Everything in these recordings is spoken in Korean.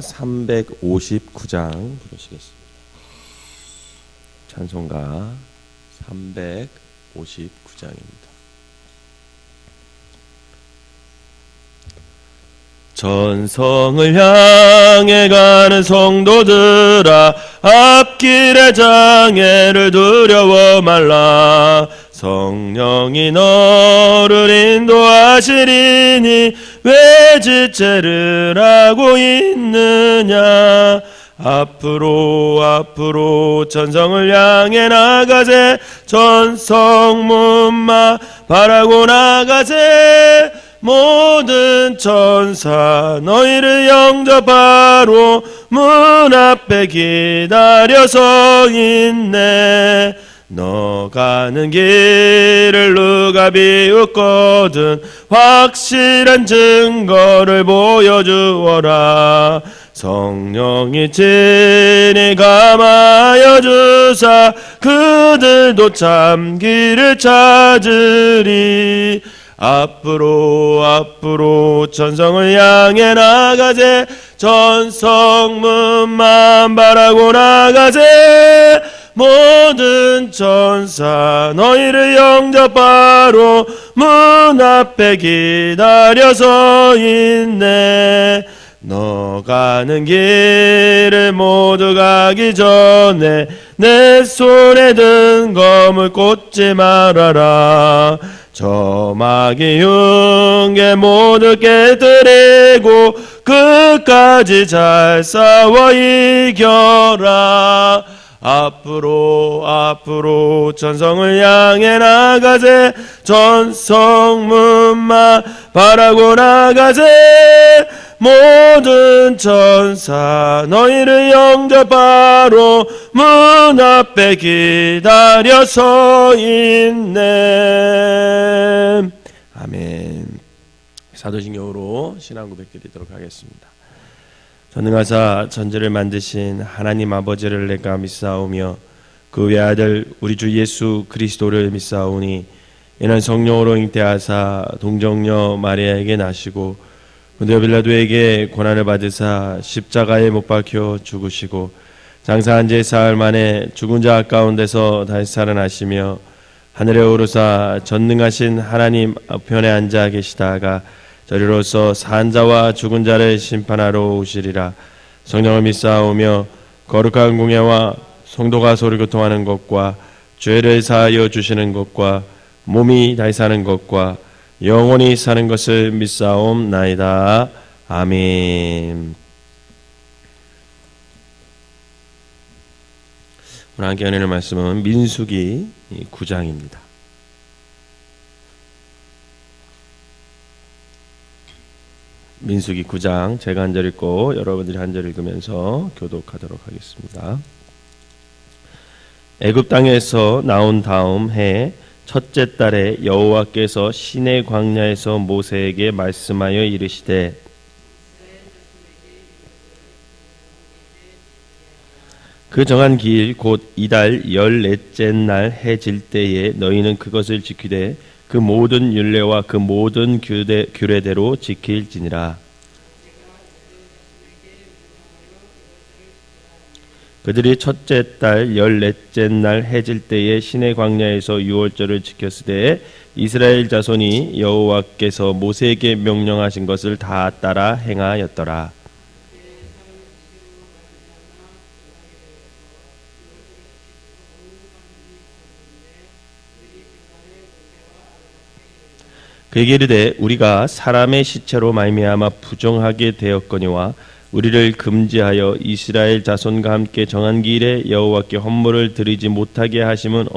359장 부르시겠습니다. 찬송가 359장입니다. 전성을 향해 가는 성도들아, 앞길의 장애를 두려워 말라. 성령이 너를 인도하시리니 왜 지체를 하고 있느냐. 앞으로 전성을 향해 나가세. 전성문만 바라고 나가세. 모든 천사 너희를 영접하러 문 앞에 기다려 서 있네. 너 가는 길을 누가 비웃거든 확실한 증거를 보여주어라. 성령이 친히 감하여 주사 그들도 참 길을 찾으리. 앞으로 전성을 향해 나가세. 전성문만 바라고 나가세. 모든 천사 너희를 영접하러 문 앞에 기다려 서 있네. 너 가는 길을 모두 가기 전에 내 손에 든 검을 꽂지 말아라. 저 마귀 흉계 모두 깨뜨리고 끝까지 잘 싸워 이겨라. 앞으로 전성을 향해 나가세. 전성문만 바라고 나가세. 모든 천사 너희를 영접하러 문 앞에 기다려 서 있네. 아멘. 사도신경으로 신앙 고백드리도록 하겠습니다. 전능하사 천지를 만드신 하나님 아버지를 내가 믿사오며 그 외아들 우리 주 예수 그리스도를 믿사오니 이는 성령으로 잉태하사 동정녀 마리아에게 나시고 본디오 빌라도에게 고난을 받으사 십자가에 못 박혀 죽으시고 장사한 지 사흘 만에 죽은 자 가운데서 다시 살아나시며 하늘에 오르사 전능하신 하나님 우편에 앉아 계시다가 저리로서 산 자와 죽은 자를 심판하러 오시리라. 성령을 믿사오며 거룩한 공예와 성도가 서로 교통하는 것과 죄를 사하여 주시는 것과 몸이 다시 사는 것과 영원히 사는 것을 믿사옵나이다. 아멘. 오늘 함께 하는 말씀은 민수기 9장입니다. 민수기 9장 제가 한 절 읽고 여러분들이 한 절 읽으면서 교독하도록 하겠습니다. 애굽 땅에서 나온 다음 해 첫째 달에 여호와께서 시내 광야에서 모세에게 말씀하여 이르시되 그 정한 길 곧 이달 14째 날 해 질 때에 너희는 그것을 지키되 그 모든 율례와 그 모든 규례대로 지킬지니라. 그들이 첫째 달 14째 날 해 질 때에 시내 광야에서 유월절을 지켰으되 이스라엘 자손이 여호와께서 모세에게 명령하신 것을 다 따라 행하였더라. 그에게 이르되 우리가 사람의 시체로 말미암아 부정하게 되었거니와 우리를 금지하여 이스라엘 자손과 함께 정한 길에 여호와께 헌물을 드리지 못하게 하심은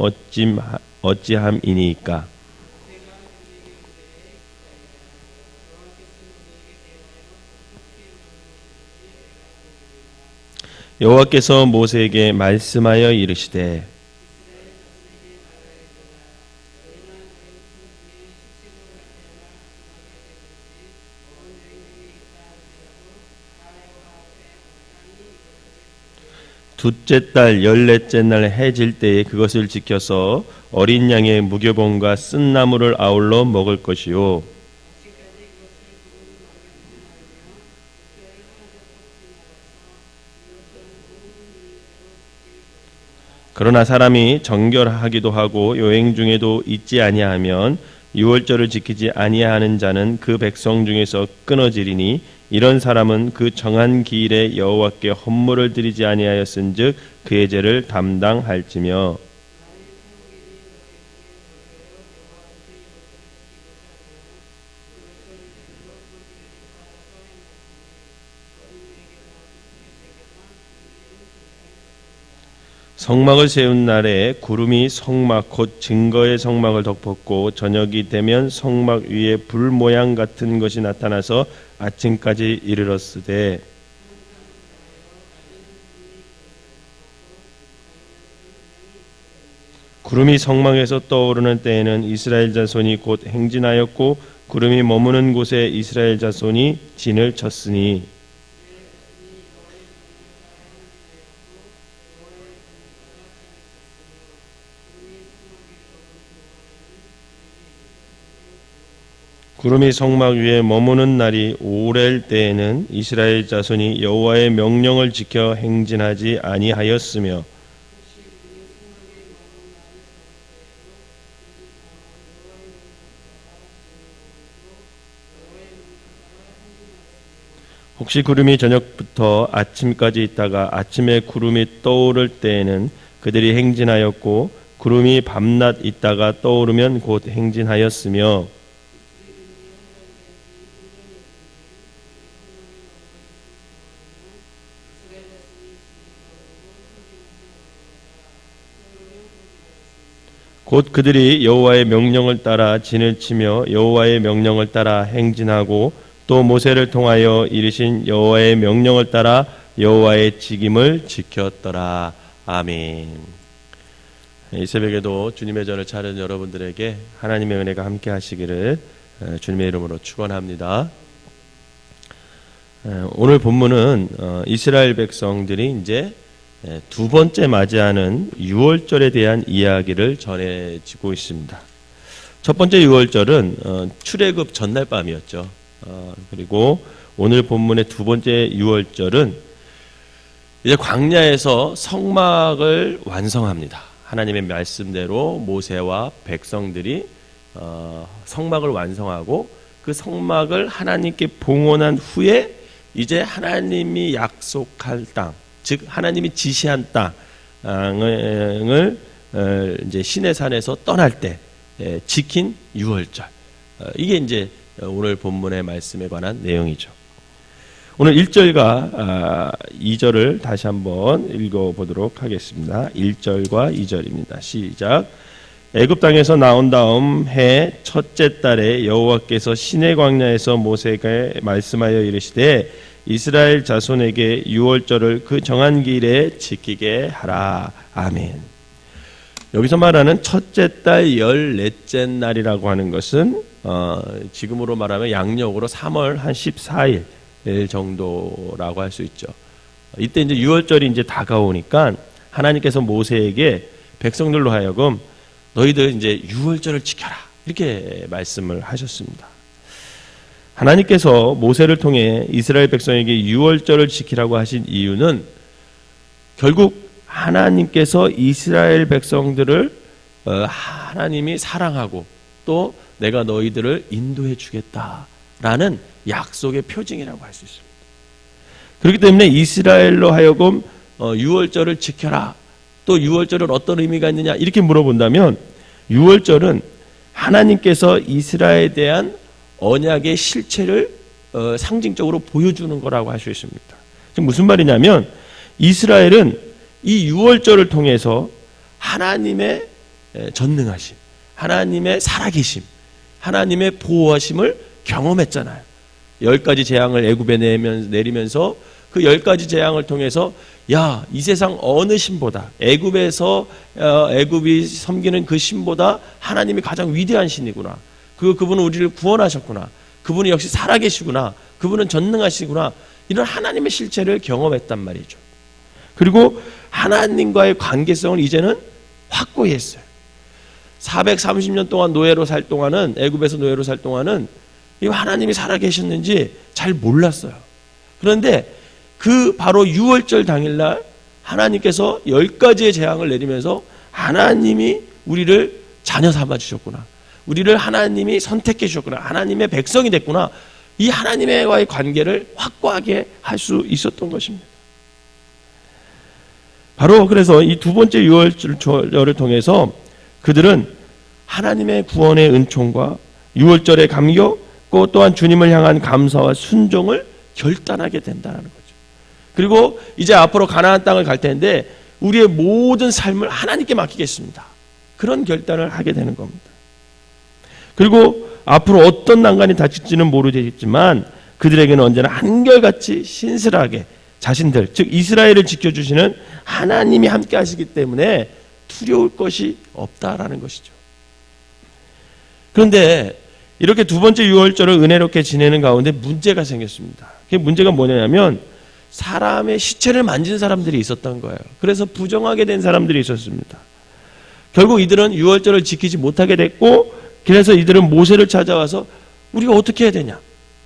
어찌함이니이까. 여호와께서 모세에게 말씀하여 이르시되 둘째 달 14째 날 해 질 때에 그것을 지켜서 어린 양의 무교봉과 쓴 나물을 아울러 먹을 것이요 그러나 사람이 정결하기도 하고 여행 중에도 잊지 아니하면 유월절을 지키지 아니하는 자는 그 백성 중에서 끊어지리니 이런 사람은 그 정한 기일에 여호와께 헌물을 드리지 아니하였은즉 그의 죄를 담당할지며. 성막을 세운 날에 구름이 성막 곧 증거의 성막을 덮었고 저녁이 되면 성막 위에 불 모양 같은 것이 나타나서 아침까지 이르렀으되 구름이 성막에서 떠오르는 때에는 이스라엘 자손이 곧 행진하였고 구름이 머무는 곳에 이스라엘 자손이 진을 쳤으니 구름이 성막 위에 머무는 날이 오렐 때에는 이스라엘 자손이 여호와의 명령을 지켜 행진하지 아니하였으며 혹시 구름이 저녁부터 아침까지 있다가 아침에 구름이 떠오를 때에는 그들이 행진하였고 구름이 밤낮 있다가 떠오르면 곧 행진하였으며 곧 그들이 여호와의 명령을 따라 진을 치며 여호와의 명령을 따라 행진하고 또 모세를 통하여 이르신 여호와의 명령을 따라 여호와의 직임을 지켰더라. 아멘. 이 새벽에도 주님의 전을 찾은 여러분들에게 하나님의 은혜가 함께 하시기를 주님의 이름으로 축원합니다. 오늘 본문은 이스라엘 백성들이 이제 두 번째 맞이하는 유월절에 대한 이야기를 전해지고 있습니다. 첫 번째 유월절은 출애굽 전날 밤이었죠. 그리고 오늘 본문의 두 번째 유월절은 이제 광야에서 성막을 완성합니다. 하나님의 말씀대로 모세와 백성들이 성막을 완성하고 그 성막을 하나님께 봉헌한 후에 이제 하나님이 약속할 땅, 즉 하나님이 지시한 땅을 이제 시내산에서 떠날 때 지킨 유월절. 이게 이제 오늘 본문의 말씀에 관한 내용이죠. 오늘 1절과 2절을 다시 한번 읽어보도록 하겠습니다. 1절과 2절입니다. 시작. 애굽 땅에서 나온 다음 해 첫째 달에 여호와께서 시내 광야에서 모세에게 말씀하여 이르시되 이스라엘 자손에게 유월절을 그 정한 기일에 지키게 하라. 아멘. 여기서 말하는 첫째 달 14째 날이라고 하는 것은 지금으로 말하면 양력으로 3월 한 14일 정도라고 할 수 있죠. 이때 이제 유월절이 이제 다가오니까 하나님께서 모세에게 백성들로 하여금 너희들 이제 유월절을 지켜라 이렇게 말씀을 하셨습니다. 하나님께서 모세를 통해 이스라엘 백성에게 유월절을 지키라고 하신 이유는 결국 하나님께서 이스라엘 백성들을 하나님이 사랑하고 또 내가 너희들을 인도해 주겠다라는 약속의 표징이라고 할 수 있습니다. 그렇기 때문에 이스라엘로 하여금 유월절을 지켜라. 또 유월절은 어떤 의미가 있느냐 이렇게 물어본다면 유월절은 하나님께서 이스라엘에 대한 언약의 실체를 상징적으로 보여주는 거라고 할 수 있습니다. 지금 무슨 말이냐면 이스라엘은 이 유월절을 통해서 하나님의 전능하심, 하나님의 살아계심, 하나님의 보호하심을 경험했잖아요. 10가지 재앙을 애굽에 내리면서 그 10가지 재앙을 통해서 야, 이 세상 어느 신보다 애굽에서 애굽이 섬기는 그 신보다 하나님이 가장 위대한 신이구나. 그분은 우리를 구원하셨구나. 그분이 역시 살아계시구나. 그분은 전능하시구나. 이런 하나님의 실체를 경험했단 말이죠. 그리고 하나님과의 관계성을 이제는 확고히 했어요. 430년 동안 노예로 살 동안은 애굽에서 노예로 살 동안은 이 하나님이 살아계셨는지 잘 몰랐어요. 그런데 그 바로 유월절 당일날 하나님께서 10가지의 재앙을 내리면서 하나님이 우리를 자녀 삼아 주셨구나, 우리를 하나님이 선택해 주셨구나, 하나님의 백성이 됐구나, 이 하나님과의 관계를 확고하게 할 수 있었던 것입니다. 바로 그래서 이 두 번째 유월절을 통해서 그들은 하나님의 구원의 은총과 유월절의 감격, 또한 주님을 향한 감사와 순종을 결단하게 된다는 거죠. 그리고 이제 앞으로 가나안 땅을 갈 텐데 우리의 모든 삶을 하나님께 맡기겠습니다, 그런 결단을 하게 되는 겁니다. 그리고 앞으로 어떤 난관이 닥칠지는 모르겠지만 그들에게는 언제나 한결같이 신실하게 자신들, 즉 이스라엘을 지켜주시는 하나님이 함께 하시기 때문에 두려울 것이 없다라는 것이죠. 그런데 이렇게 두 번째 유월절을 은혜롭게 지내는 가운데 문제가 생겼습니다. 그 문제가 뭐냐면 사람의 시체를 만진 사람들이 있었던 거예요. 그래서 부정하게 된 사람들이 있었습니다. 결국 이들은 유월절을 지키지 못하게 됐고, 그래서 이들은 모세를 찾아와서 우리가 어떻게 해야 되냐,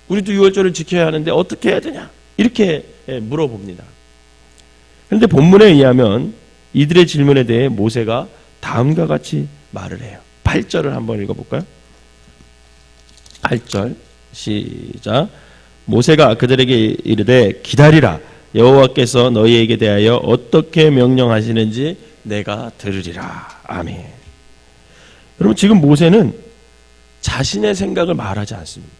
우리도 유월절을 지켜야 하는데 어떻게 해야 되냐, 이렇게 물어봅니다. 그런데 본문에 의하면 이들의 질문에 대해 모세가 다음과 같이 말을 해요. 8절을 한번 읽어볼까요? 8절 시작. 모세가 그들에게 이르되 기다리라, 여호와께서 너희에게 대하여 어떻게 명령하시는지 내가 들으리라. 아멘. 여러분, 지금 모세는 자신의 생각을 말하지 않습니다.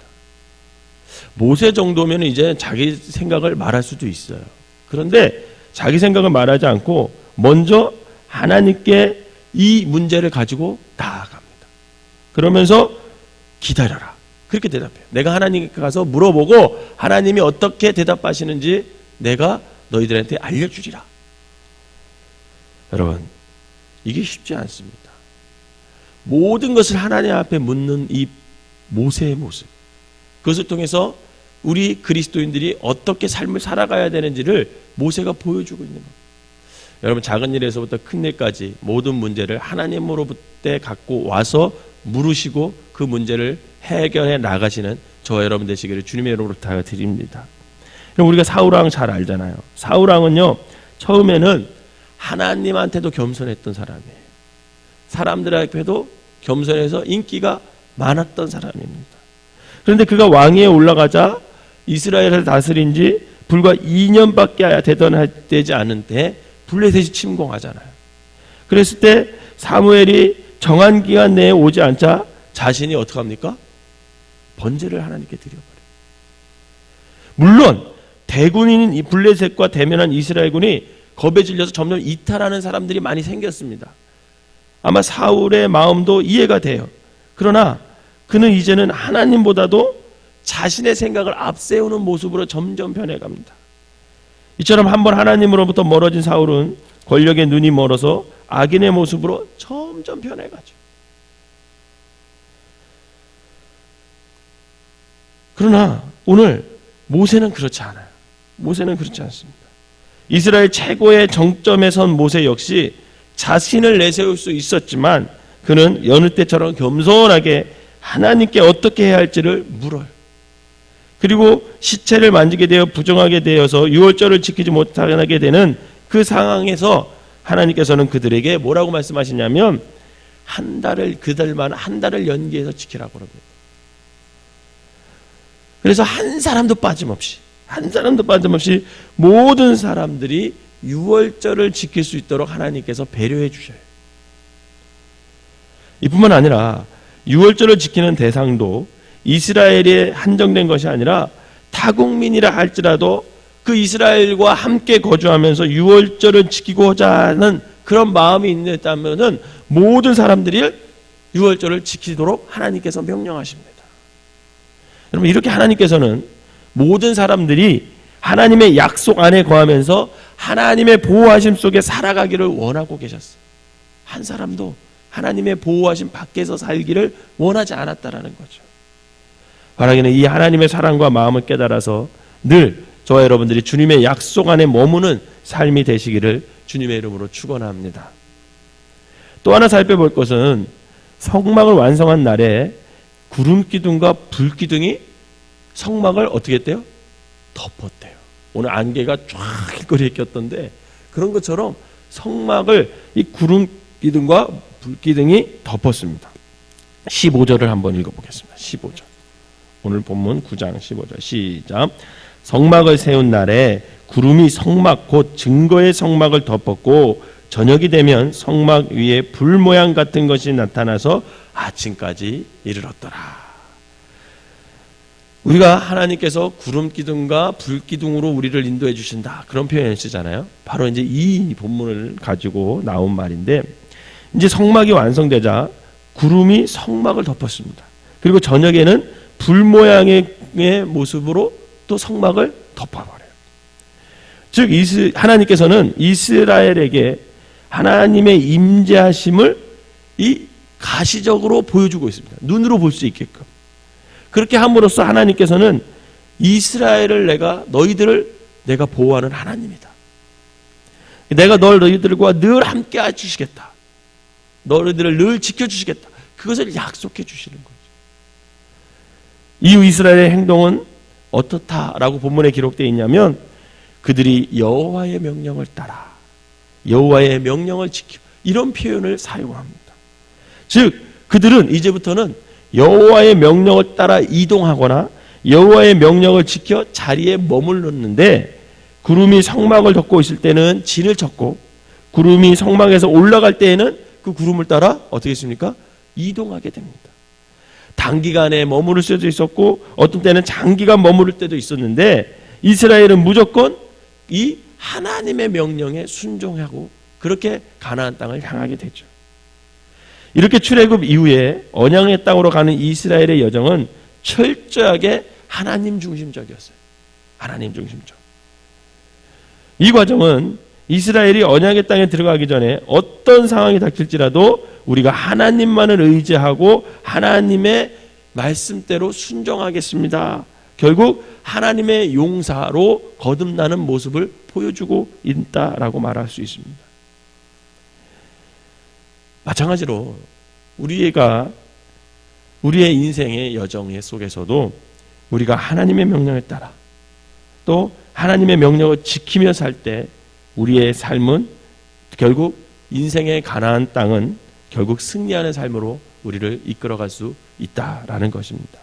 모세 정도면 이제 자기 생각을 말할 수도 있어요. 그런데 자기 생각을 말하지 않고 먼저 하나님께 이 문제를 가지고 나아갑니다. 그러면서 기다려라, 그렇게 대답해요. 내가 하나님께 가서 물어보고 하나님이 어떻게 대답하시는지 내가 너희들한테 알려주리라. 여러분, 이게 쉽지 않습니다. 모든 것을 하나님 앞에 묻는 이 모세의 모습, 그것을 통해서 우리 그리스도인들이 어떻게 삶을 살아가야 되는지를 모세가 보여주고 있는 겁니다. 여러분, 작은 일에서부터 큰 일까지 모든 문제를 하나님으로부터 갖고 와서 물으시고 그 문제를 해결해 나가시는 저와 여러분 되시기를 주님의 이름으로 부탁드립니다. 우리가 사울왕 잘 알잖아요. 사울왕은요, 처음에는 하나님한테도 겸손했던 사람이에요. 사람들 앞에도 겸손해서 인기가 많았던 사람입니다. 그런데 그가 왕위에 올라가자 이스라엘을 다스린 지 불과 2년밖에 되지 않은데 블레셋이 침공하잖아요. 그랬을 때 사무엘이 정한 기간 내에 오지 않자 자신이 어떻게 합니까? 번제를 하나님께 드려버려요. 물론 대군인 이 블레셋과 대면한 이스라엘군이 겁에 질려서 점점 이탈하는 사람들이 많이 생겼습니다. 아마 사울의 마음도 이해가 돼요. 그러나 그는 이제는 하나님보다도 자신의 생각을 앞세우는 모습으로 점점 변해갑니다. 이처럼 한번 하나님으로부터 멀어진 사울은 권력의 눈이 멀어서 악인의 모습으로 점점 변해가죠. 그러나 오늘 모세는 그렇지 않아요. 모세는 그렇지 않습니다. 이스라엘 최고의 정점에 선 모세 역시 자신을 내세울 수 있었지만 그는 여느 때처럼 겸손하게 하나님께 어떻게 해야 할지를 물어요. 그리고 시체를 만지게 되어 부정하게 되어서 유월절을 지키지 못하게 되는 그 상황에서 하나님께서는 그들에게 뭐라고 말씀하시냐면 그들만 한 달을 연기해서 지키라고 그럽니다. 그래서 한 사람도 빠짐없이 모든 사람들이 유월절을 지킬 수 있도록 하나님께서 배려해 주셔요. 이뿐만 아니라 유월절을 지키는 대상도 이스라엘에 한정된 것이 아니라 타국민이라 할지라도 그 이스라엘과 함께 거주하면서 유월절을 지키고자 하는 그런 마음이 있다면 모든 사람들이 유월절을 지키도록 하나님께서 명령하십니다. 여러분, 이렇게 하나님께서는 모든 사람들이 하나님의 약속 안에 거하면서 하나님의 보호하심 속에 살아가기를 원하고 계셨어요. 한 사람도 하나님의 보호하심 밖에서 살기를 원하지 않았다라는 거죠. 바라기는 이 하나님의 사랑과 마음을 깨달아서 늘 저와 여러분들이 주님의 약속 안에 머무는 삶이 되시기를 주님의 이름으로 축원합니다. 또 하나 살펴볼 것은 성막을 완성한 날에 구름기둥과 불기둥이 성막을 어떻게 했대요? 덮었대요. 오늘 안개가 쫙 길거리에 꼈던데 그런 것처럼 성막을 이 구름 기둥과 불 기둥이 덮었습니다. 15절을 한번 읽어보겠습니다. 15절. 오늘 본문 9장 15절 시작. 성막을 세운 날에 구름이 성막 곧 증거의 성막을 덮었고 저녁이 되면 성막 위에 불 모양 같은 것이 나타나서 아침까지 이르렀더라. 우리가 하나님께서 구름 기둥과 불 기둥으로 우리를 인도해 주신다, 그런 표현을 쓰잖아요. 바로 이제 이 본문을 가지고 나온 말인데, 이제 성막이 완성되자 구름이 성막을 덮었습니다. 그리고 저녁에는 불 모양의 모습으로 또 성막을 덮어버려요. 즉 하나님께서는 이스라엘에게 하나님의 임재하심을 이 가시적으로 보여주고 있습니다. 눈으로 볼 수 있게끔. 그렇게 함으로써 하나님께서는 이스라엘을 너희들을 내가 보호하는 하나님이다. 내가 너희들과 늘 함께 해주시겠다. 너희들을 늘 지켜주시겠다. 그것을 약속해 주시는 거죠. 이후 이스라엘의 행동은 어떻다라고 본문에 기록되어 있냐면, 그들이 여호와의 명령을 따라 여호와의 명령을 지켜, 이런 표현을 사용합니다. 즉 그들은 이제부터는 여호와의 명령을 따라 이동하거나 여호와의 명령을 지켜 자리에 머물렀는데, 구름이 성막을 덮고 있을 때는 진을 쳤고 구름이 성막에서 올라갈 때에는 그 구름을 따라 어떻게 했습니까? 이동하게 됩니다. 단기간에 머무를 수도 있었고 어떤 때는 장기간 머무를 때도 있었는데, 이스라엘은 무조건 이 하나님의 명령에 순종하고 그렇게 가나안 땅을 향하게 되죠. 이렇게 출애굽 이후에 언약의 땅으로 가는 이스라엘의 여정은 철저하게 하나님 중심적이었어요. 하나님 중심적. 이 과정은 이스라엘이 언약의 땅에 들어가기 전에 어떤 상황이 닥칠지라도 우리가 하나님만을 의지하고 하나님의 말씀대로 순종하겠습니다. 결국 하나님의 용사로 거듭나는 모습을 보여주고 있다라고 말할 수 있습니다. 마찬가지로 우리의 인생의 여정 속에서도 우리가 하나님의 명령에 따라 또 하나님의 명령을 지키며 살 때 우리의 삶은 결국 인생의 가나안 땅은 결국 승리하는 삶으로 우리를 이끌어갈 수 있다라는 것입니다.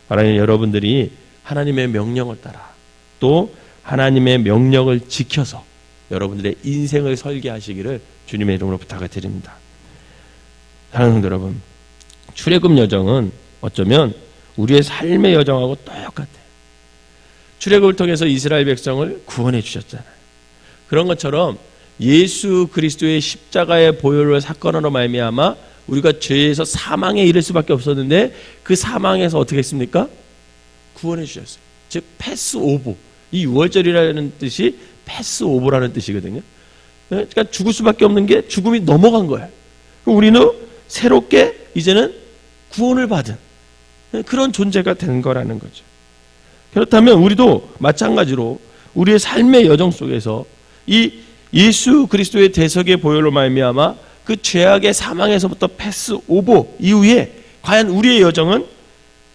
바라는 여러분들이 하나님의 명령을 따라 또 하나님의 명령을 지켜서 여러분들의 인생을 설계하시기를 주님의 이름으로 부탁을 드립니다. 사랑하는 성도 여러분, 출애굽 여정은 어쩌면 우리의 삶의 여정하고 똑같아요. 출애굽을 통해서 이스라엘 백성을 구원해 주셨잖아요. 그런 것처럼 예수 그리스도의 십자가의 보혈의 사건으로 말미암아 우리가 죄에서 사망에 이를 수밖에 없었는데, 그 사망에서 어떻게 했습니까? 구원해 주셨어요. 즉 패스 오버. 이 6월절이라는 뜻이 패스 오버라는 뜻이거든요. 그러니까 죽을 수밖에 없는 게 죽음이 넘어간 거예요. 우리는 새롭게 이제는 구원을 받은 그런 존재가 된 거라는 거죠. 그렇다면 우리도 마찬가지로 우리의 삶의 여정 속에서 이 예수 그리스도의 대속의 보혈로 말미암아 그 죄악의 사망에서부터 패스 오버 이후에 과연 우리의 여정은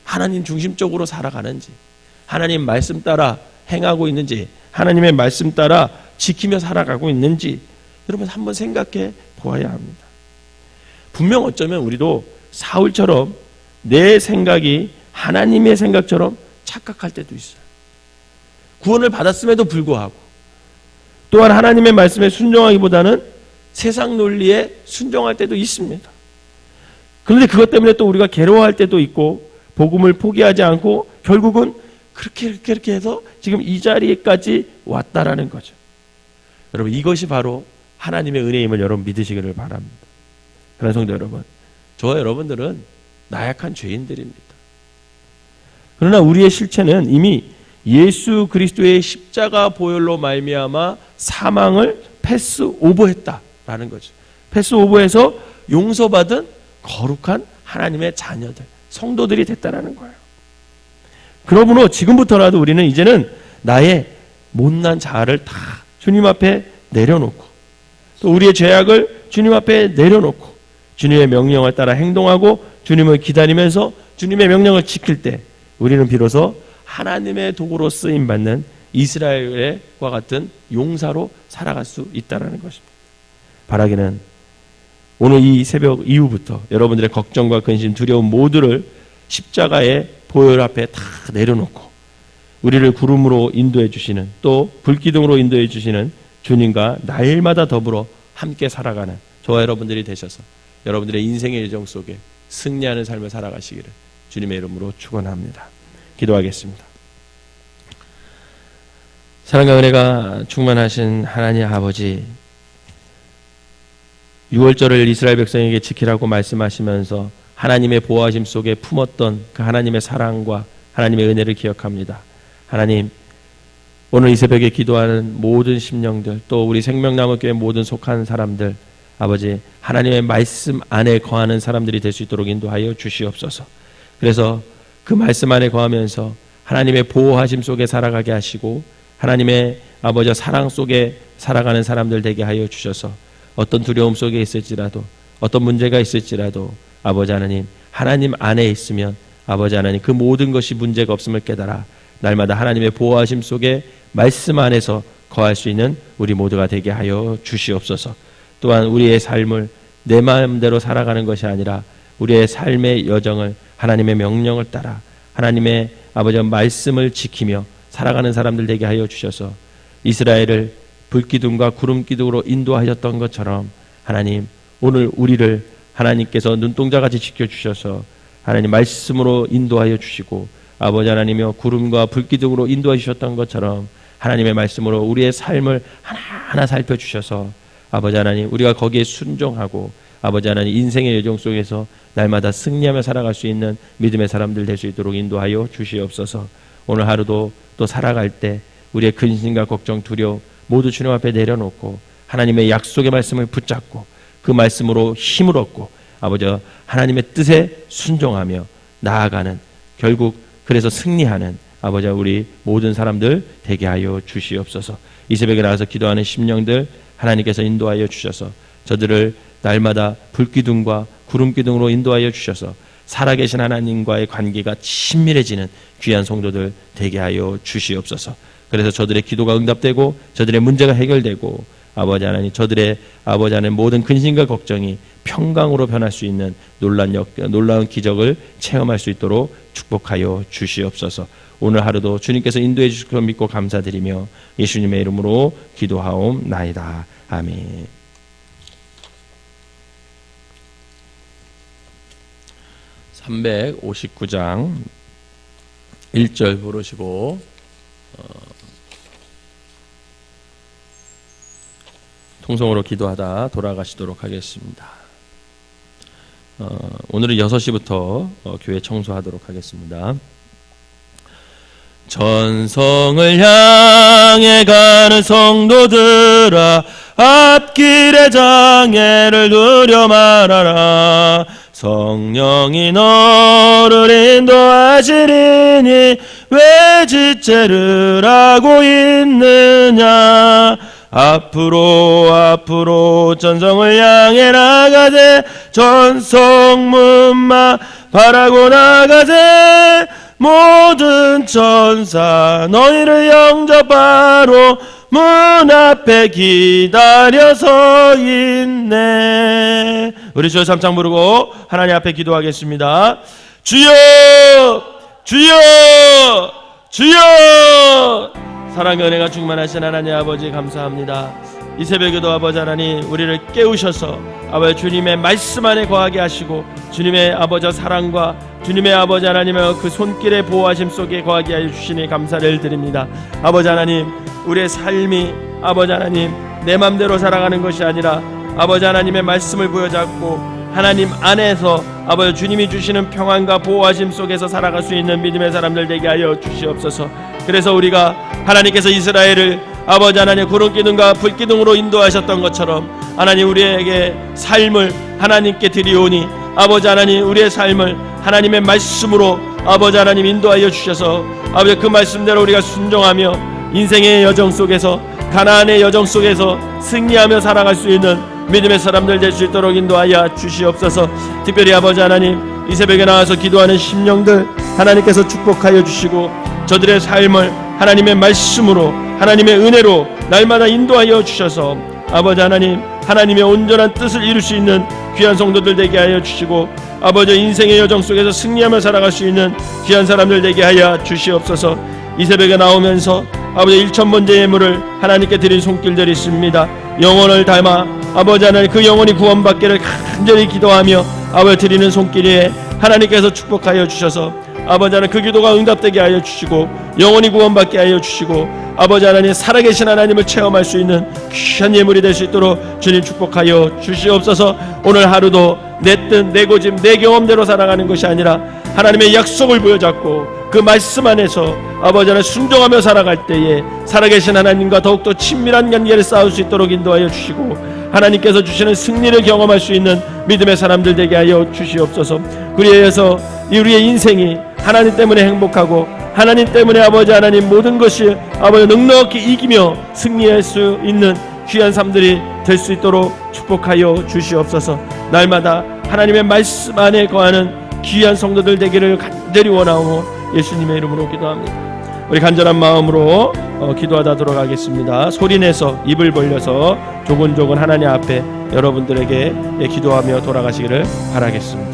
하나님 중심적으로 살아가는지, 하나님 말씀 따라 행하고 있는지, 하나님의 말씀 따라 지키며 살아가고 있는지 여러분 한번 생각해 보아야 합니다. 분명 어쩌면 우리도 사울처럼 내 생각이 하나님의 생각처럼 착각할 때도 있어요. 구원을 받았음에도 불구하고 또한 하나님의 말씀에 순종하기보다는 세상 논리에 순종할 때도 있습니다. 그런데 그것 때문에 또 우리가 괴로워할 때도 있고 복음을 포기하지 않고 결국은 그렇게 해서 지금 이 자리에까지 왔다라는 거죠. 여러분 이것이 바로 하나님의 은혜임을 여러분 믿으시기를 바랍니다. 그러나 성도 여러분, 저와 여러분들은 나약한 죄인들입니다. 그러나 우리의 실체는 이미 예수 그리스도의 십자가 보혈로 말미암아 사망을 패스 오버했다라는 거죠. 패스 오버해서 용서받은 거룩한 하나님의 자녀들, 성도들이 됐다라는 거예요. 그러므로 지금부터라도 우리는 이제는 나의 못난 자아를 다 주님 앞에 내려놓고 또 우리의 죄악을 주님 앞에 내려놓고 주님의 명령을 따라 행동하고 주님을 기다리면서 주님의 명령을 지킬 때 우리는 비로소 하나님의 도구로 쓰임받는 이스라엘과 같은 용사로 살아갈 수 있다는 것입니다. 바라기는 오늘 이 새벽 이후부터 여러분들의 걱정과 근심, 두려움 모두를 십자가의 보혈 앞에 다 내려놓고 우리를 구름으로 인도해 주시는, 또 불기둥으로 인도해 주시는 주님과 날마다 더불어 함께 살아가는 저와 여러분들이 되셔서 여러분들의 인생의 여정 속에 승리하는 삶을 살아가시기를 주님의 이름으로 축원합니다. 기도하겠습니다. 사랑과 은혜가 충만하신 하나님 아버지, 6월절을 이스라엘 백성에게 지키라고 말씀하시면서 하나님의 보호하심 속에 품었던 그 하나님의 사랑과 하나님의 은혜를 기억합니다. 하나님, 오늘 이 새벽에 기도하는 모든 심령들, 또 우리 생명나무교회 모든 속한 사람들, 아버지 하나님의 말씀 안에 거하는 사람들이 될 수 있도록 인도하여 주시옵소서. 그래서 그 말씀 안에 거하면서 하나님의 보호하심 속에 살아가게 하시고 하나님의 아버지 사랑 속에 살아가는 사람들 되게 하여 주셔서 어떤 두려움 속에 있을지라도, 어떤 문제가 있을지라도 아버지 하나님, 하나님 안에 있으면 아버지 하나님 그 모든 것이 문제가 없음을 깨달아 날마다 하나님의 보호하심 속에 말씀 안에서 거할 수 있는 우리 모두가 되게 하여 주시옵소서. 또한 우리의 삶을 내 마음대로 살아가는 것이 아니라 우리의 삶의 여정을 하나님의 명령을 따라 하나님의 아버지 말씀을 지키며 살아가는 사람들 되게 하여 주셔서 이스라엘을 불기둥과 구름기둥으로 인도하셨던 것처럼 하나님, 오늘 우리를 하나님께서 눈동자같이 지켜주셔서 하나님 말씀으로 인도하여 주시고 아버지 하나님이여 구름과 불기둥으로 인도해 주셨던 것처럼 하나님의 말씀으로 우리의 삶을 하나하나 살펴주셔서 아버지 하나님, 우리가 거기에 순종하고 아버지 하나님 인생의 여정 속에서 날마다 승리하며 살아갈 수 있는 믿음의 사람들 될 수 있도록 인도하여 주시옵소서. 오늘 하루도 또 살아갈 때 우리의 근심과 걱정, 두려움 모두 주님 앞에 내려놓고 하나님의 약속의 말씀을 붙잡고 그 말씀으로 힘을 얻고 아버지 하나님의 뜻에 순종하며 나아가는, 결국 그래서 승리하는 아버지 우리 모든 사람들 되게 하여 주시옵소서. 이 새벽에 나와서 기도하는 심령들 하나님께서 인도하여 주셔서 저들을 날마다 불기둥과 구름기둥으로 인도하여 주셔서 살아계신 하나님과의 관계가 친밀해지는 귀한 성도들 되게 하여 주시옵소서. 그래서 저들의 기도가 응답되고 저들의 문제가 해결되고 아버지 하나님, 저들의 아버지 하나님 모든 근심과 걱정이 평강으로 변할 수 있는 놀라운 기적을 체험할 수 있도록 축복하여 주시옵소서. 오늘 하루도 주님께서 인도해 주실 것 믿고 감사드리며 예수님의 이름으로 기도하옵나이다. 아멘. (359장) 1절 부르시고 통성으로 기도하다 돌아가시도록 하겠습니다. 오늘은 6시부터 교회 청소하도록 하겠습니다. 전성을 향해 가는 성도들아, 앞길의 장애를 두려 말아라. 성령이 너를 인도하시리니 왜 지체를 하고 있느냐. 앞으로 전성을 향해 나가세. 전성문만 바라고 나가세. 모든 천사 너희를 영접하러 문 앞에 기다려 서 있네. 우리 주여 삼창 부르고 하나님 앞에 기도하겠습니다. 주여, 주여, 주여. 사랑과 은혜가 충만하신 하나님 아버지 감사합니다. 이 새벽에도 아버지 하나님 우리를 깨우셔서 아버지 주님의 말씀 안에 거하게 하시고 주님의 아버지 사랑과 주님의 아버지 하나님의 그 손길의 보호하심 속에 거하게 하여 주시니 감사를 드립니다. 아버지 하나님, 우리의 삶이 아버지 하나님 내 맘대로 살아가는 것이 아니라 아버지 하나님의 말씀을 부여잡고 하나님 안에서 아버지 주님이 주시는 평안과 보호하심 속에서 살아갈 수 있는 믿음의 사람들 되게 하여 주시옵소서. 그래서 우리가 하나님께서 이스라엘을 아버지 하나님 구름기둥과 불기둥으로 인도하셨던 것처럼 하나님 우리에게 삶을 하나님께 드리오니 아버지 하나님 우리의 삶을 하나님의 말씀으로 아버지 하나님 인도하여 주셔서 아버지 그 말씀대로 우리가 순종하며 인생의 여정 속에서 가나안의 여정 속에서 승리하며 살아갈 수 있는 믿음의 사람들 될 수 있도록 인도하여 주시옵소서. 특별히 아버지 하나님 이 새벽에 나와서 기도하는 심령들 하나님께서 축복하여 주시고 저들의 삶을 하나님의 말씀으로 하나님의 은혜로 날마다 인도하여 주셔서 아버지 하나님, 하나님의 온전한 뜻을 이룰 수 있는 귀한 성도들 되게 하여 주시고 아버지 인생의 여정 속에서 승리하며 살아갈 수 있는 귀한 사람들 되게 하여 주시옵소서. 이 새벽에 나오면서 아버지 1,000번째 예물을 하나님께 드린 손길들이 있습니다. 영혼을 담아 아버지 하나님 그 영혼이 구원받기를 간절히 기도하며 아버지 드리는 손길에 하나님께서 축복하여 주셔서 아버지 하나님 그 기도가 응답되게 하여 주시고 영혼이 구원받게 하여 주시고 아버지 하나님 살아계신 하나님을 체험할 수 있는 귀한 예물이 될 수 있도록 주님 축복하여 주시옵소서. 오늘 하루도 내 뜻, 내 고집, 내 경험대로 살아가는 것이 아니라 하나님의 약속을 부여잡고 그 말씀 안에서 아버지 하나님 순종하며 살아갈 때에 살아계신 하나님과 더욱더 친밀한 관계를 쌓을 수 있도록 인도하여 주시고 하나님께서 주시는 승리를 경험할 수 있는 믿음의 사람들 되게 하여 주시옵소서. 그리하여서 우리의 인생이 하나님 때문에 행복하고 하나님 때문에 아버지 하나님 모든 것이 아버지 넉넉히 이기며 승리할 수 있는 귀한 삶들이 될 수 있도록 축복하여 주시옵소서. 날마다 하나님의 말씀 안에 거하는 귀한 성도들 되기를 간절히 원하오며 예수님의 이름으로 기도합니다. 우리 간절한 마음으로 기도하다 들어가겠습니다. 소리내서 입을 벌려서 조곤조곤 하나님 앞에 여러분들에게 기도하며 돌아가시기를 바라겠습니다.